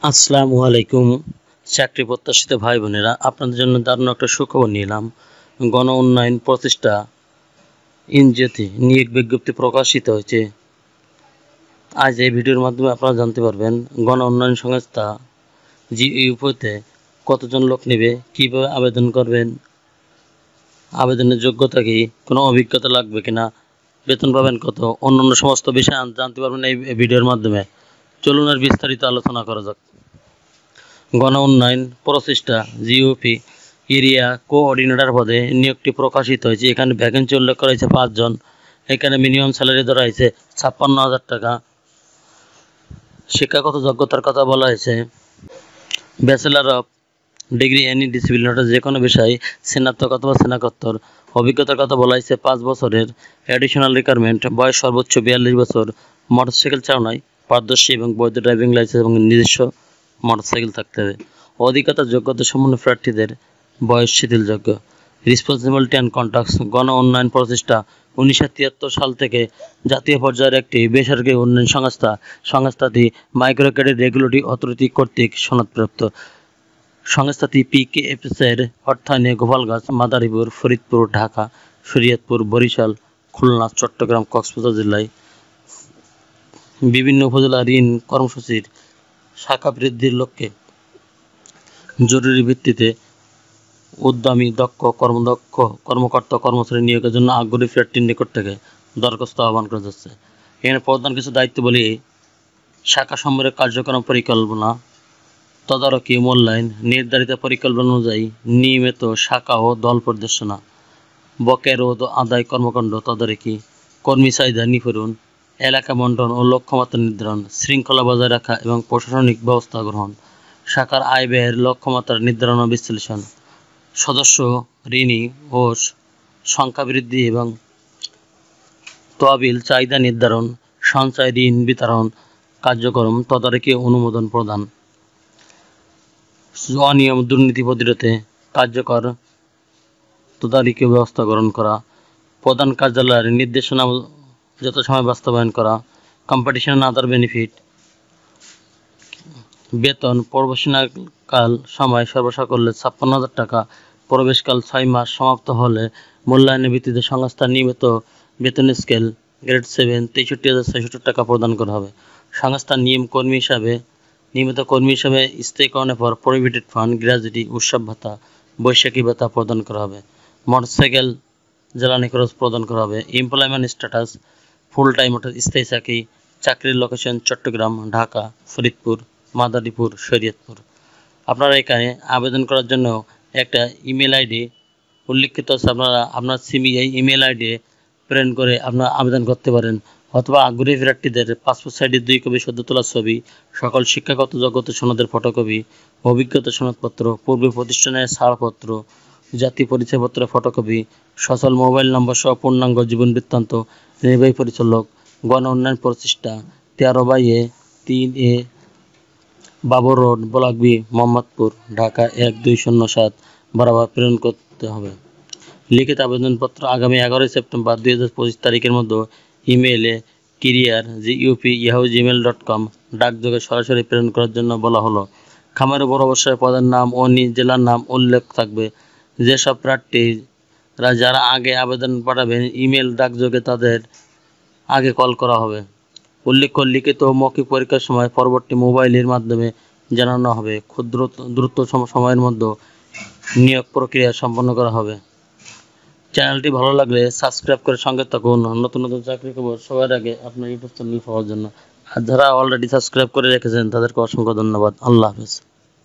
আসসালামু আলাইকুম চাকরি প্রত্যাশিত ভাই বোনেরা, আপনাদের জন্য দারুণ একটা সুখবর নিলাম। গণ উন্নয়ন প্রতিষ্ঠা এনজিওতে নিয়োগ বিজ্ঞপ্তি প্রকাশিত হয়েছে। আজ এই ভিডিওর মাধ্যমে আপনারা জানতে পারবেন গণ উন্নয়ন সংস্থা জিইউপিতে কতজন লোক নেবে, কীভাবে আবেদন করবেন, আবেদনের যোগ্যতা কী, কোনো অভিজ্ঞতা লাগবে কিনা, বেতন পাবেন কত, অন্যান্য সমস্ত বিষয় জানতে পারবেন এই ভিডিওর মাধ্যমে। চলুন আর বিস্তারিত আলোচনা করা যাক। গণ উন্নয়ন প্রচেষ্টা জিওপি এরিয়া কোঅর্ডিনেটর পদে নিয়োগটি প্রকাশিত হয়েছে। এখানে ভ্যাকেন্সি উল্লেখ করা হয়েছে 5 জন। এখানে মিনিমাম স্যালারি ধরা হয়েছে 56,000 টাকা। শিক্ষাগত যোগ্যতার কথা বলা হয়েছে bachelor of degree any discipline, অর্থাৎ যে কোনো বিষয়ে স্নাতক অথবা স্নাতকোত্তর। অভিজ্ঞতার কথা বলা হয়েছে 5 বছরের। অ্যাডিশনাল রিকোয়ারমেন্ট বয়স সর্বোচ্চ 42 বছর, মোটরসাইকেল চালনায় পারদর্শী এবং বৈধ ড্রাইভিং লাইসেন্স এবং নিজস্ব মোটরসাইকেল থাকতে হবে। অধিকতা যোগ্যতা সম্পন্ন প্রার্থীদের বয়স শিথিলযোগ্য। রেসপন্সিবিলিটি অ্যান্ড কন্ট্যাক্টস গণ উন্নয়ন প্রচেষ্টা 1973 সাল থেকে জাতীয় পর্যায়ের একটি বেসরকারি উন্নয়ন সংস্থা। সংস্থাটি মাইক্রো ক্রেডিট রেগুলেটরি অথরিটি কর্তৃক সনদপ্রাপ্ত। সংস্থাটি পিকেএফএস-এর অর্থায়নে গোপালগঞ্জ, মাদারীপুর, ফরিদপুর, ঢাকা, শরীয়তপুর, বরিশাল, খুলনা, চট্টগ্রাম, কক্সবাজার জেলায় বিভিন্ন উপজেলা ঋণ কর্মসূচির শাখা বৃদ্ধির লক্ষ্যে জরুরি ভিত্তিতে উদ্যমী দক্ষ কর্মকর্তা কর্মচারী নিয়োগের জন্য আগ্রহী প্রার্থীর নিকট থেকে দরখাস্ত আহ্বান করা যাচ্ছে। এখানে প্রধান কিছু দায়িত্ববলী: শাখা সমূহের কার্যক্রম পরিকল্পনা, তদারকি, মূল্যায়ন, নির্ধারিত পরিকল্পনা অনুযায়ী নিয়মিত শাখা ও দল পরিদর্শনা, বকেয়া রোধ আদায় কর্মকাণ্ড তদারকি, কর্মী চাহিদা নিপূরণ, এলাকা বণ্টন ও লক্ষ্যমাত্রা নির্ধারণ, শৃঙ্খলা বজায় রাখা এবং প্রশাসনিক ব্যবস্থা গ্রহণ, শাখার আয় ব্যয়ের লক্ষ্যমাত্রা নির্ধারণ ও বিশ্লেষণ, সদস্য ঋণী ও সংখ্যা বৃদ্ধি এবং তহবিল চাহিদা নির্ধারণ, সঞ্চয় ঋণ বিতরণ কার্যক্রম তদারকি অনুমোদন প্রদান, অনিয়ম দুর্নীতি প্রতিরোধে কার্যকর তদারকি ব্যবস্থা গ্রহণ করা, প্রধান কার্যালয়ের নির্দেশনা যথাসময়ে বাস্তবায়ন করা, কম্পিটিশন আদার বেনিফিট, বেতন প্রবেশনকাল সময় সর্বসাকল্যে 56,000 টাকা, প্রবেশকাল 6 মাস, সমাপ্ত হলে মূল্যায়নের ভিত্তিতে সংস্থার নিয়মিত বেতন স্কেল গ্রেড 7 63,660 টাকা প্রদান করা হবে। সংস্থার নিয়মিত কর্মী হিসাবে স্থায়ীকরণের পর প্রভিডেন্ট ফান্ড, গ্র্যাজুইটি, উৎসব ভাতা, বৈশাখী ভাতা প্রদান করা হবে। মোটরসাইকেল জ্বালানি খরচ প্রদান করা হবে। এমপ্লয়মেন্ট স্ট্যাটাস ফুল টাইম অর্থাৎ স্থায়ী চাকরি। চাকরির লোকেশন চট্টগ্রাম, ঢাকা, ফরিদপুর, মাদারীপুর, শরীয়তপুর। আপনারা এখানে আবেদন করার জন্য একটা ইমেল আইডি উল্লিখিত আছে। আপনারা আপনার সিমি এই ইমেল আইডি প্রেরণ করে আপনারা আবেদন করতে পারেন, অথবা আগ্রহী প্রার্থীদের পাসপোর্ট সাইজের 2 কপি সদ্য তোলা ছবি, সকল শিক্ষাগত যোগ্যতা সনদের ফটোকপি, অভিজ্ঞতা সনদপত্র, পূর্ব প্রতিষ্ঠানের ছাড়পত্র, জাতীয় পরিচয়পত্রের ফটোকপি, সচল মোবাইল নম্বর সহ পূর্ণাঙ্গ জীবন বৃত্তান্ত। নির্বাহী পরিচালক, গণ উন্নয়ন প্রচেষ্টা, 13/3A Babar road, block B, Mohammadpur, Dhaka 1207 বরাবর প্রেরণ করতে হবে। লিখিত আবেদনপত্র আগামী 11 সেপ্টেম্বর 2025 তারিখের মধ্যে ইমেইলে career@yahoo@gmail.com ডাকযোগে সরাসরি প্রেরণ করার জন্য বলা হলো। খামের উপর অবশ্যই পদের নাম ও নিজ জেলার নাম উল্লেখ থাকবে। যেসব প্রার্থীরা যারা আগে আবেদন পাঠাবেন, ইমেল ডাকযোগে তাদের আগে কল করা হবে। উল্লেখ্য, লিখিত ও মৌখিক পরীক্ষার সময় পরবর্তী মোবাইলের মাধ্যমে জানানো হবে। দ্রুত সময়ের মধ্যে নিয়োগ প্রক্রিয়া সম্পন্ন করা হবে। চ্যানেলটি ভালো লাগলে সাবস্ক্রাইব করে সঙ্গে থাকুন নতুন নতুন চাকরি খবর সবার আগে আপনার ইউটিউব চ্যানেল পাওয়ার জন্য। আর যারা অলরেডি সাবস্ক্রাইব করে রেখেছেন তাদেরকে অসংখ্য ধন্যবাদ। আল্লাহ হাফেজ।